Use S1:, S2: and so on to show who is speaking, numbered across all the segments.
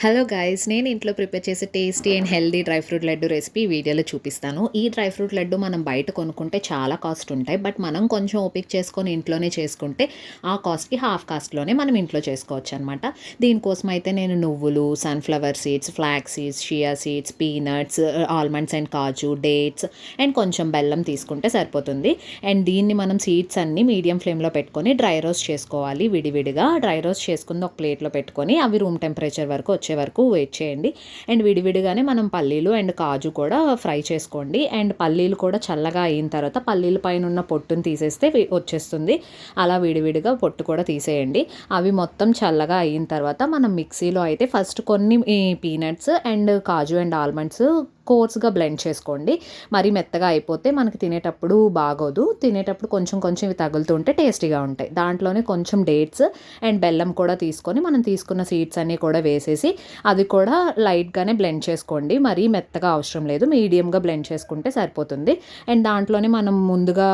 S1: Hello guys, నేను ఇంట్లో prepare చేసే tasty and healthy dry fruit laddu recipe వీడియోలో చూపిస్తాను. ఈ డ్రై ఫ్రూట్ లడ్డు మనం బయట కొనుక్కుంటే చాలా కాస్ట్ ఉంటాయి. బట్ మనం కొంచెం ఓపిక చేసుకొని ఇంట్లోనే చేసుకుంటే ఆ కాస్ట్కి హాఫ్ కాస్ట్లోనే మనం ఇంట్లో చేసుకోవచ్చు అనమాట. దీనికోసం అయితే నేను నువ్వులు, sunflower seeds, flax seeds, chia seeds, peanuts, almonds and కాజు, డేట్స్ అండ్ కొంచెం బెల్లం తీసుకుంటే సరిపోతుంది. అండ్ దీన్ని మనం సీడ్స్ అన్ని మీడియం ఫ్లేమ్లో పెట్టుకొని డ్రై రోస్ట్ చేసుకోవాలి. విడివిడిగా డ్రై రోస్ట్ చేసుకుని ఒక ప్లేట్లో పెట్టుకొని అవి రూమ్ టెంపరేచర్ వరకు వచ్చే వరకు వెయిట్ చేయండి. అండ్ విడివిడిగానే మనం పల్లీలు అండ్ కాజు కూడా ఫ్రై చేసుకోండి. అండ్ పల్లీలు కూడా చల్లగా అయిన తర్వాత పల్లీల పైన ఉన్న పొట్టును తీసేస్తే వచ్చేస్తుంది. అలా విడివిడిగా పొట్టు కూడా తీసేయండి. అవి మొత్తం చల్లగా అయిన తర్వాత మనం మిక్సీలో అయితే ఫస్ట్ కొన్ని పీనట్స్ అండ్ కాజు అండ్ ఆల్మండ్స్ కోర్స్గా బ్లెండ్ చేసుకోండి. మరీ మెత్తగా అయిపోతే మనకి తినేటప్పుడు బాగోదు. తినేటప్పుడు కొంచెం కొంచెం ఇవి తగులుతుంటే టేస్టీగా ఉంటాయి. దాంట్లోనే కొంచెం డేట్స్ అండ్ బెల్లం కూడా తీసుకొని మనం తీసుకున్న సీడ్స్ అన్నీ కూడా వేసేసి అది కూడా లైట్గానే బ్లెండ్ చేసుకోండి. మరీ మెత్తగా అవసరం లేదు, మీడియంగా బ్లెండ్ చేసుకుంటే సరిపోతుంది. అండ్ దాంట్లోనే మనం ముందుగా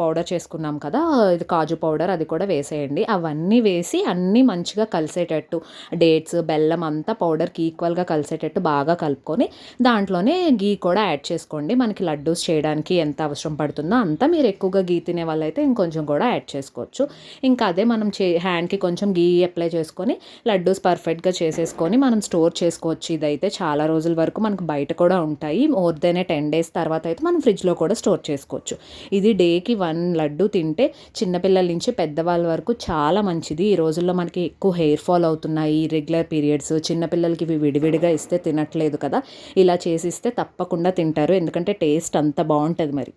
S1: పౌడర్ చేసుకున్నాం కదా, ఇది కాజు పౌడర్, అది కూడా వేసేయండి. అవన్నీ వేసి అన్నీ మంచిగా కలిసేటట్టు డేట్స్ బెల్లం అంతా పౌడర్కి ఈక్వల్గా కలిసేటట్టు బాగా కలుపుకొని దాంట్లోనే గీ కూడా యాడ్ చేసుకోండి. మనకి లడ్డూస్ చేయడానికి ఎంత అవసరం పడుతుందో అంతా, మీరు ఎక్కువగా గీ తినే వాళ్ళైతే ఇంకొంచెం కూడా యాడ్ చేసుకోవచ్చు. ఇంకా అదే మనం హ్యాండ్కి కొంచెం గీ అప్లై చేసుకొని లడ్డూస్ పర్ఫెక్ట్గా చేసేసుకొని మనం స్టోర్ చేసుకోవచ్చు. ఇదైతే చాలా రోజుల వరకు మనకు బయట కూడా ఉంటాయి. మోర్ దెన్ 10 days తర్వాత అయితే మనం ఫ్రిడ్జ్లో కూడా స్టోర్ చేసుకోవచ్చు. ఇది డేకి 1 లడ్డు తింటే చిన్నపిల్లల నుంచి పెద్దవాళ్ళ వరకు చాలా మంచిది. ఈ రోజుల్లో మనకి ఎక్కువ హెయిర్ ఫాల్ అవుతున్నాయి, ఇర్రెగ్యులర్ పీరియడ్స్, చిన్నపిల్లలకి ఇవి విడివిడిగా ఇస్తే తినట్లేదు కదా. ఇలా చేసిస్తే తప్పకుండా తింటారు, ఎందుకంటే టేస్ట్ అంత బాగుంటుంది మరి.